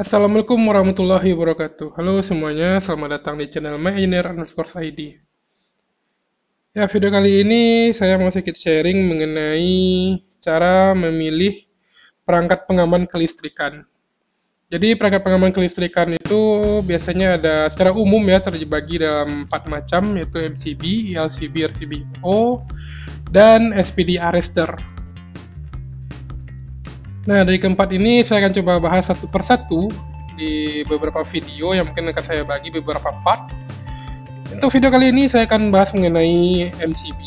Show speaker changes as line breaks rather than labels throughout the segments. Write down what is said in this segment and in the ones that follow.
Assalamualaikum warahmatullahi wabarakatuh. Halo semuanya, selamat datang di channel MyEngineer_ID. Ya, video kali ini saya mau sedikit sharing mengenai cara memilih perangkat pengaman kelistrikan. Jadi perangkat pengaman kelistrikan itu biasanya ada secara umum ya terbagi dalam 4 macam, yaitu MCB, LCB, RCBO, dan SPD arrester. Nah, dari keempat ini saya akan coba bahas satu persatu di beberapa video yang mungkin akan saya bagi beberapa parts. Untuk video kali ini saya akan bahas mengenai MCB.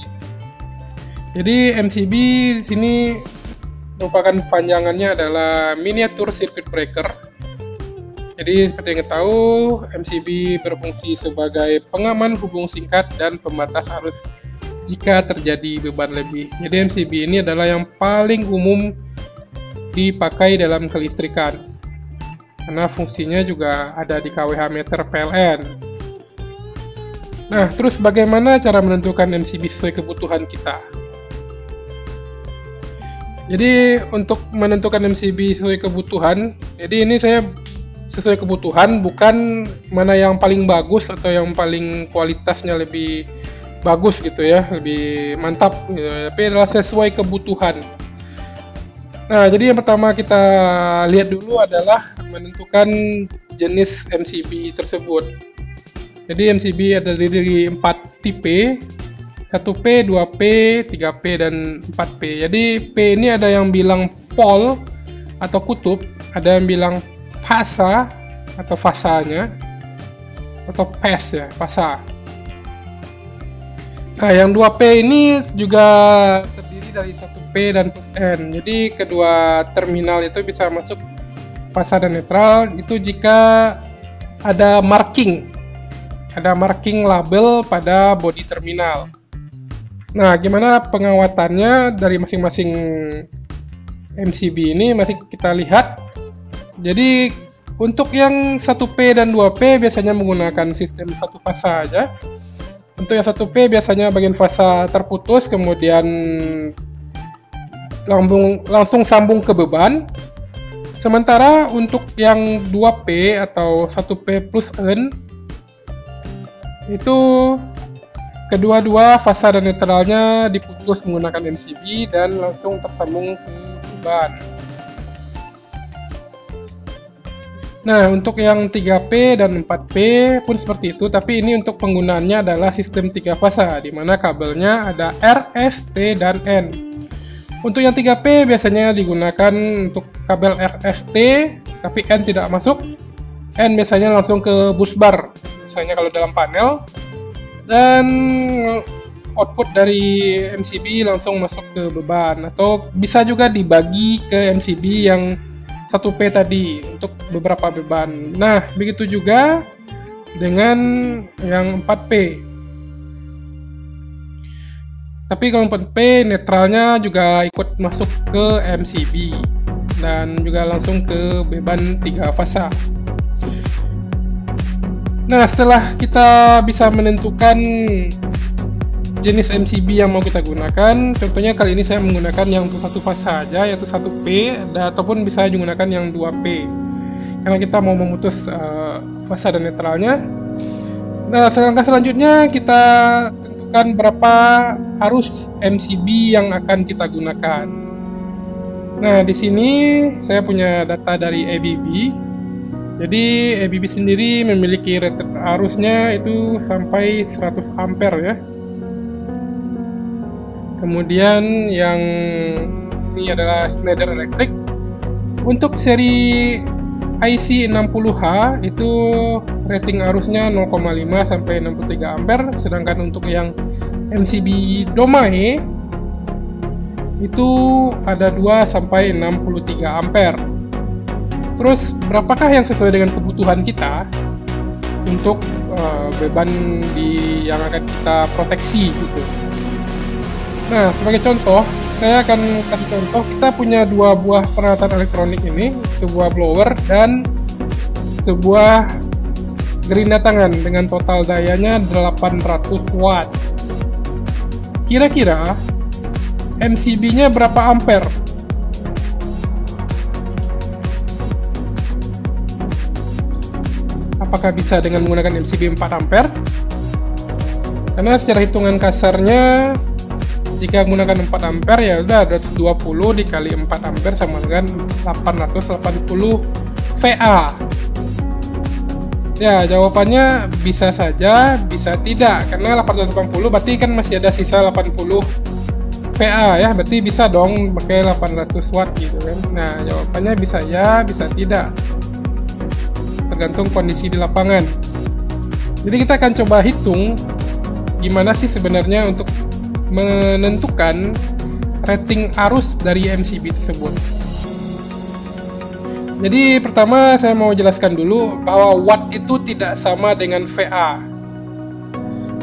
Jadi MCB di sini merupakan panjangannya adalah Miniature Circuit Breaker. Jadi seperti yang kita tahu, MCB berfungsi sebagai pengaman hubung singkat dan pembatas arus jika terjadi beban lebih. Jadi MCB ini adalah yang paling umum dipakai dalam kelistrikan karena fungsinya juga ada di kWh meter PLN. Nah, terus bagaimana cara menentukan MCB sesuai kebutuhan kita? Jadi untuk menentukan MCB sesuai kebutuhan, jadi ini saya sesuai kebutuhan, bukan mana yang paling bagus atau yang paling kualitasnya lebih bagus gitu ya, lebih mantap gitu, tapi adalah sesuai kebutuhan. Nah, jadi yang pertama kita lihat dulu adalah menentukan jenis MCB tersebut. Jadi MCB ada dari 4 tipe, 1P, 2P, 3P, dan 4P. Jadi P ini ada yang bilang pole atau kutub, ada yang bilang fasa atau fasanya, atau phase ya, fasa. Nah, yang 2P ini juga terdiri dari 1P dan plus N. Jadi kedua terminal itu bisa masuk fasa dan netral itu jika ada marking label pada bodi terminal. Nah, gimana pengawatannya dari masing-masing MCB ini masih kita lihat. Jadi untuk yang 1P dan 2P biasanya menggunakan sistem satu fasa aja. Untuk yang 1P biasanya bagian fasa terputus, kemudian langsung sambung ke beban. Sementara untuk yang 2P atau 1P plus N, itu kedua-dua fasa dan netralnya diputus menggunakan MCB dan langsung tersambung ke beban. Nah, untuk yang 3P dan 4P pun seperti itu, tapi ini untuk penggunaannya adalah sistem 3 fasa, di mana kabelnya ada R, S, T, dan N. Untuk yang 3P biasanya digunakan untuk kabel R, S, T, tapi N tidak masuk. N biasanya langsung ke busbar, misalnya kalau dalam panel. Dan output dari MCB langsung masuk ke beban, atau bisa juga dibagi ke MCB yang 1P tadi untuk beberapa beban. Nah, begitu juga dengan yang 4P. Tapi kalau 4P netralnya juga ikut masuk ke MCB dan juga langsung ke beban 3 fasa. Nah, setelah kita bisa menentukan jenis MCB yang mau kita gunakan, contohnya kali ini saya menggunakan yang untuk satu fasa saja, yaitu 1P, ataupun bisa digunakan yang 2P karena kita mau memutus fasa dan netralnya. Nah, langkah selanjutnya kita tentukan berapa arus MCB yang akan kita gunakan. Nah, di sini saya punya data dari ABB. Jadi ABB sendiri memiliki rated arusnya itu sampai 100 ampere ya. Kemudian yang ini adalah Schneider Electric. Untuk seri IC60H itu rating arusnya 0,5 sampai 63 ampere, sedangkan untuk yang MCB Domae itu ada 2 sampai 63 ampere. Terus berapakah yang sesuai dengan kebutuhan kita untuk beban yang akan kita proteksi gitu. Nah, sebagai contoh, saya akan kasih contoh. Kita punya 2 buah peralatan elektronik ini, sebuah blower dan sebuah gerinda tangan dengan total dayanya 800 watt. Kira-kira MCB-nya berapa ampere? apakah bisa dengan menggunakan MCB 4 ampere? Karena secara hitungan kasarnya jika menggunakan 4 ampere ya udah 220 dikali 4 ampere sama dengan 880 VA. Ya, jawabannya bisa saja, bisa tidak. Karena 880 berarti kan masih ada sisa 80 VA ya, berarti bisa dong pakai 800 watt gitu kan. Nah, jawabannya bisa ya, bisa tidak. Tergantung kondisi di lapangan. Jadi kita akan coba hitung gimana sih sebenarnya untuk menentukan rating arus dari MCB tersebut. Jadi pertama saya mau jelaskan dulu bahwa watt itu tidak sama dengan VA.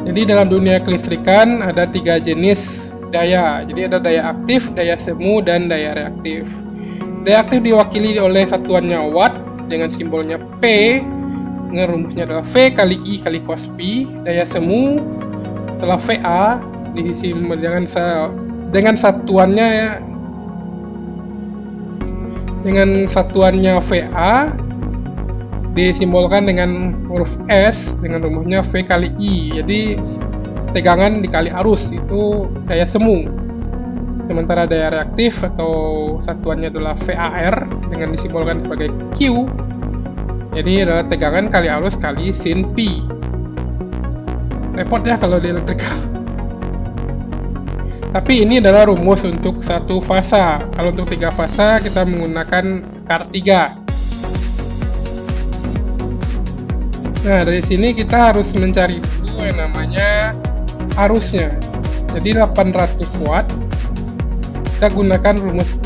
Jadi dalam dunia kelistrikan ada 3 jenis daya. Jadi ada daya aktif, daya semu, dan daya reaktif. Daya aktif diwakili oleh satuannya watt dengan simbolnya P. Dengan rumusnya adalah V kali I kali cos P. Daya semu setelah VA dengan satuannya ya, dengan satuannya VA disimbolkan dengan huruf S dengan rumusnya V kali I. Jadi tegangan dikali arus itu daya semu. Sementara daya reaktif atau satuannya adalah VAR dengan disimbolkan sebagai Q. Jadi adalah tegangan kali arus kali sin P. Repot ya kalau di elektrikal. Tapi ini adalah rumus untuk satu fasa. Kalau untuk 3 fasa kita menggunakan akar 3. Nah, dari sini kita harus mencari dulu yang namanya arusnya. Jadi 800 watt. Kita gunakan rumus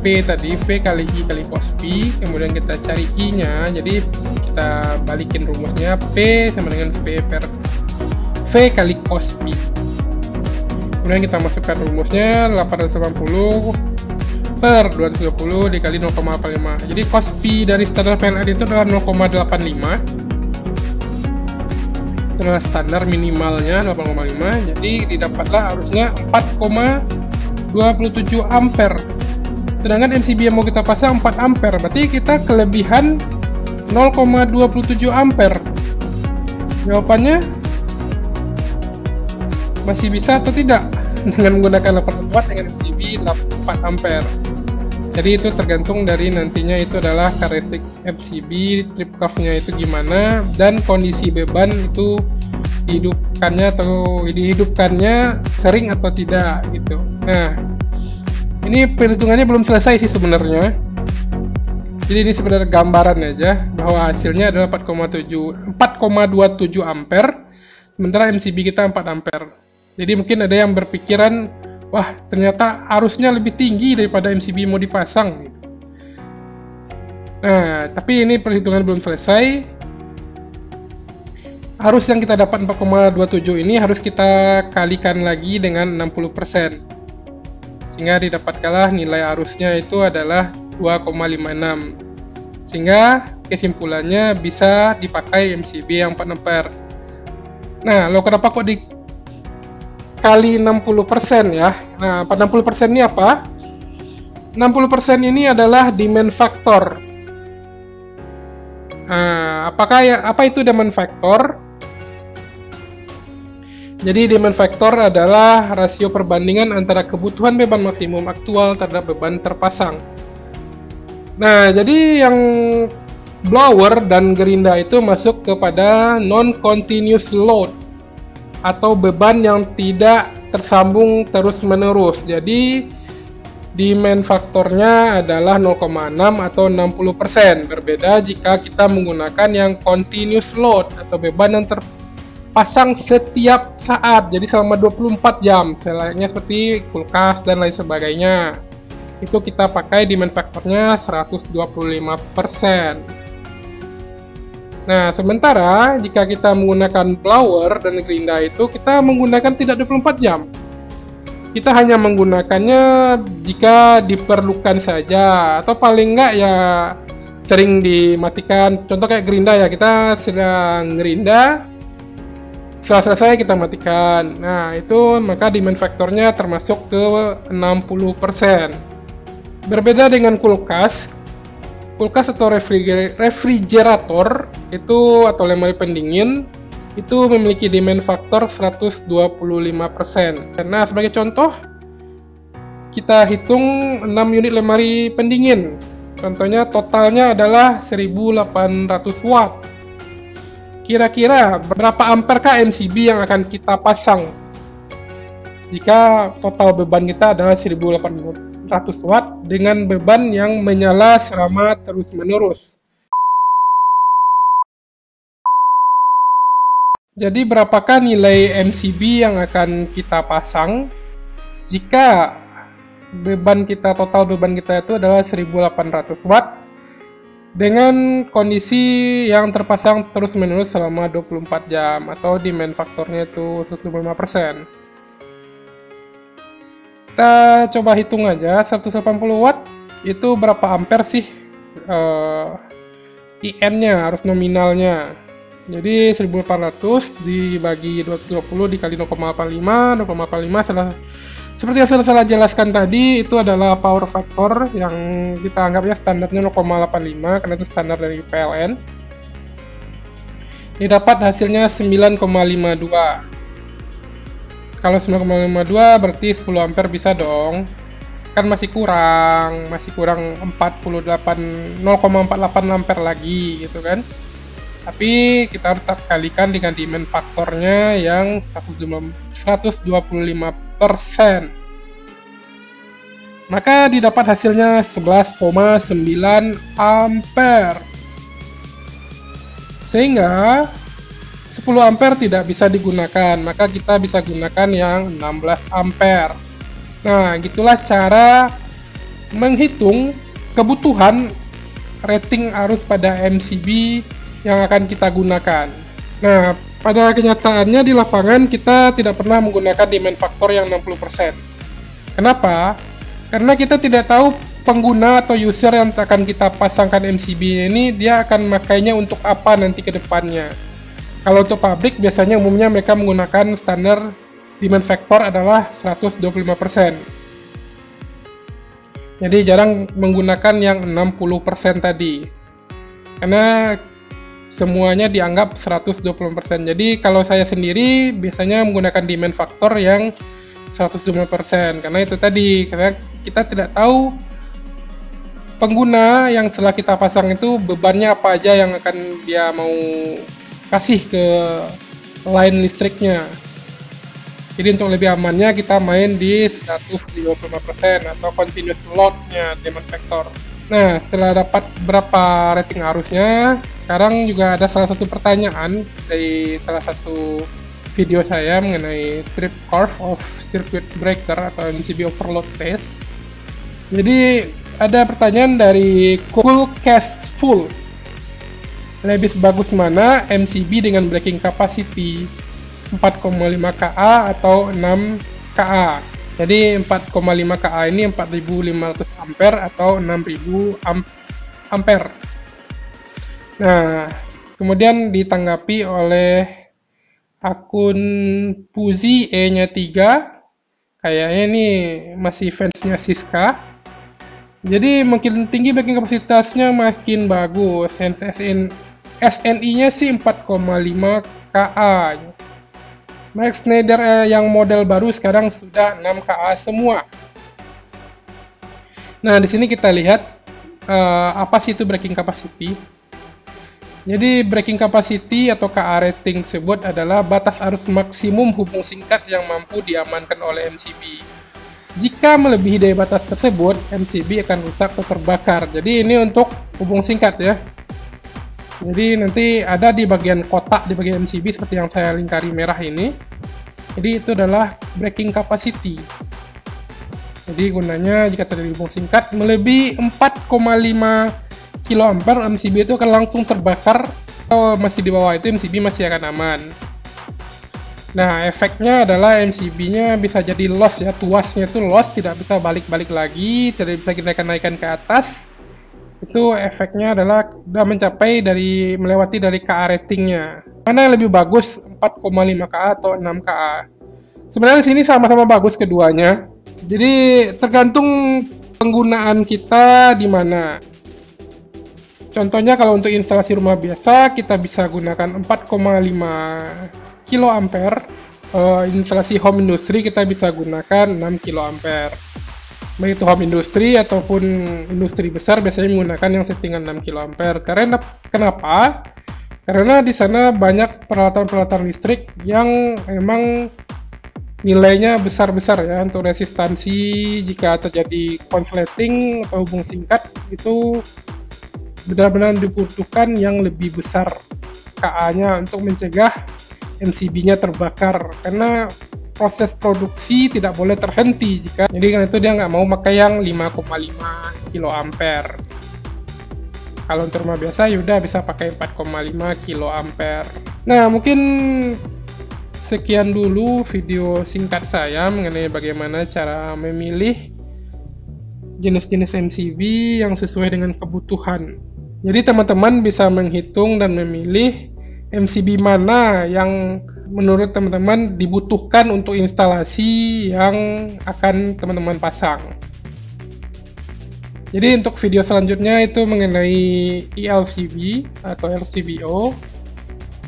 P tadi, V kali I kali cos P. Kemudian kita cari I-nya. Jadi kita balikin rumusnya, P sama dengan V kali cos P. Kemudian kita masukkan rumusnya 880 per 220 dikali 0,45. Jadi cos P dari standar PLN itu adalah 0,85. Itu adalah standar minimalnya 0,5. Jadi didapatlah arusnya 4,27 ampere. Sedangkan MCB yang mau kita pasang 4 ampere. Berarti kita kelebihan 0,27 ampere. Jawabannya masih bisa atau tidak dengan menggunakan 800 watt dengan MCB 4 ampere. Jadi itu tergantung dari nantinya itu adalah karakteristik MCB, trip curve-nya itu gimana, dan kondisi beban itu dihidupkannya sering atau tidak gitu. Nah, ini perhitungannya belum selesai sih sebenarnya. Jadi ini sebenarnya gambaran aja bahwa hasilnya adalah 4,27 ampere, sementara MCB kita 4 ampere. Jadi mungkin ada yang berpikiran, wah ternyata arusnya lebih tinggi daripada MCB mau dipasang. Nah, tapi ini perhitungan belum selesai. Arus yang kita dapat 4,27 ini harus kita kalikan lagi dengan 60%. Sehingga didapatkanlah nilai arusnya itu adalah 2,56. Sehingga kesimpulannya bisa dipakai MCB yang 4 ampere. Nah, lo kenapa kok kali 60% ya. Nah, 60% ini apa? 60% ini adalah demand factor. Nah, apa itu demand factor? Jadi demand factor adalah rasio perbandingan antara kebutuhan beban maksimum aktual terhadap beban terpasang. Nah, jadi yang blower dan gerinda itu masuk kepada non-continuous load atau beban yang tidak tersambung terus-menerus. Jadi demand faktornya adalah 0,6 atau 60%. Berbeda jika kita menggunakan yang continuous load atau beban yang terpasang setiap saat. Jadi selama 24 jam, selayaknya seperti kulkas dan lain sebagainya. Itu kita pakai demand faktornya 125%. Nah, sementara jika kita menggunakan blower dan gerinda itu kita menggunakan tidak 24 jam. Kita hanya menggunakannya jika diperlukan saja, atau paling enggak ya sering dimatikan. Contoh kayak gerinda ya, kita sedang gerinda, setelah selesai kita matikan. Nah, itu maka demand faktornya termasuk ke 60%. Berbeda dengan kulkas. kulkas atau refrigerator itu atau lemari pendingin itu memiliki demand faktor 125%. Nah, sebagai contoh, kita hitung 6 unit lemari pendingin. Contohnya totalnya adalah 1800 watt. Kira-kira berapa amperkah MCB yang akan kita pasang? Jika total beban kita adalah 1800 watt dengan beban yang menyala selama terus-menerus. Jadi berapakah nilai MCB yang akan kita pasang jika total beban kita itu adalah 1800 watt dengan kondisi yang terpasang terus-menerus selama 24 jam atau demand faktornya itu 125%. Kita coba hitung aja, 180 watt itu berapa ampere sih IN-nya, harus nominalnya. Jadi 1800 dibagi 220 dikali 0,85 seperti yang saya jelaskan tadi, itu adalah power factor yang kita anggap ya standarnya 0,85 karena itu standar dari PLN. Ini dapat hasilnya 9,52. Kalau 9,52 berarti 10 ampere bisa dong. Kan masih kurang 0,48 ampere lagi gitu kan. Tapi kita harus kalikan dengan demand faktornya yang 125%. Maka didapat hasilnya 11,9 ampere. Sehingga 10 ampere tidak bisa digunakan, maka kita bisa gunakan yang 16 ampere. Nah, gitulah cara menghitung kebutuhan rating arus pada MCB yang akan kita gunakan. Nah, pada kenyataannya di lapangan kita tidak pernah menggunakan demand factor yang 60%. Kenapa? Karena kita tidak tahu pengguna atau user yang akan kita pasangkan MCB ini dia akan makainya untuk apa nanti ke depannya. Kalau untuk pabrik biasanya umumnya mereka menggunakan standar demand factor adalah 125%. Jadi jarang menggunakan yang 60% tadi. Karena semuanya dianggap 120%. Jadi kalau saya sendiri biasanya menggunakan demand factor yang 125%. Karena itu tadi, karena kita tidak tahu pengguna yang setelah kita pasang itu bebannya apa aja yang akan dia mau kasih ke line listriknya. Jadi untuk lebih amannya kita main di 155% atau continuous load-nya demand factor. Nah, setelah dapat berapa rating arusnya, sekarang juga ada salah satu pertanyaan dari salah satu video saya mengenai trip curve of circuit breaker atau MCB overload test. Jadi ada pertanyaan dari Coolcastful. Lebih bagus mana MCB dengan breaking capacity 4,5 kA atau 6 kA? Jadi 4,5 kA ini 4500 ampere atau 6000 ampere. Nah, kemudian ditanggapi oleh akun Puzi E-nya 3. Kayaknya ini masih fansnya Siska. Jadi makin tinggi breaking kapasitasnya makin bagus. SNI-nya sih 4,5 kA. Max Schneider yang model baru sekarang sudah 6 kA semua. Nah, di sini kita lihat apa sih itu breaking capacity. Jadi breaking capacity atau KA rating tersebut adalah batas arus maksimum hubung singkat yang mampu diamankan oleh MCB. Jika melebihi dari batas tersebut, MCB akan rusak atau terbakar. Jadi ini untuk hubung singkat ya. Jadi nanti ada di bagian kotak di bagian MCB seperti yang saya lingkari merah ini. Jadi itu adalah breaking capacity. Jadi gunanya jika terjadi hubung singkat melebihi 4,5 kA MCB itu akan langsung terbakar. Kalau masih di bawah itu MCB masih akan aman. Nah, efeknya adalah MCB-nya bisa jadi loss ya, tuasnya itu loss, tidak bisa balik-balik lagi, tidak bisa kita naikkan ke atas. Itu efeknya adalah sudah mencapai melewati dari KA ratingnya. Mana yang lebih bagus 4,5 KA atau 6 KA? Sebenarnya di sini sama-sama bagus keduanya. Jadi tergantung penggunaan kita di mana. Contohnya kalau untuk instalasi rumah biasa kita bisa gunakan 4,5 kilo ampere. Instalasi home industry kita bisa gunakan 6 kilo ampere. Baik itu home industry ataupun industri besar biasanya menggunakan yang settingan 6 kilo ampere. Karena kenapa? Karena di sana banyak peralatan-peralatan listrik yang emang nilainya besar-besar ya, untuk resistansi jika terjadi konsleting atau hubung singkat itu benar-benar dibutuhkan yang lebih besar KA-nya untuk mencegah MCB-nya terbakar, karena proses produksi tidak boleh terhenti jadi karena itu dia nggak mau pakai yang 5,5 kilo ampere. Kalau untuk rumah biasa yaudah bisa pakai 4,5 kilo ampere. Nah, mungkin sekian dulu video singkat saya mengenai bagaimana cara memilih jenis-jenis MCB yang sesuai dengan kebutuhan. Jadi teman-teman bisa menghitung dan memilih MCB mana yang menurut teman-teman dibutuhkan untuk instalasi yang akan teman-teman pasang. Jadi untuk video selanjutnya itu mengenai ELCB atau LCBO.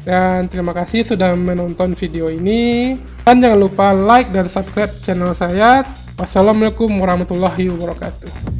Dan terima kasih sudah menonton video ini. Dan jangan lupa like dan subscribe channel saya. Wassalamualaikum warahmatullahi wabarakatuh.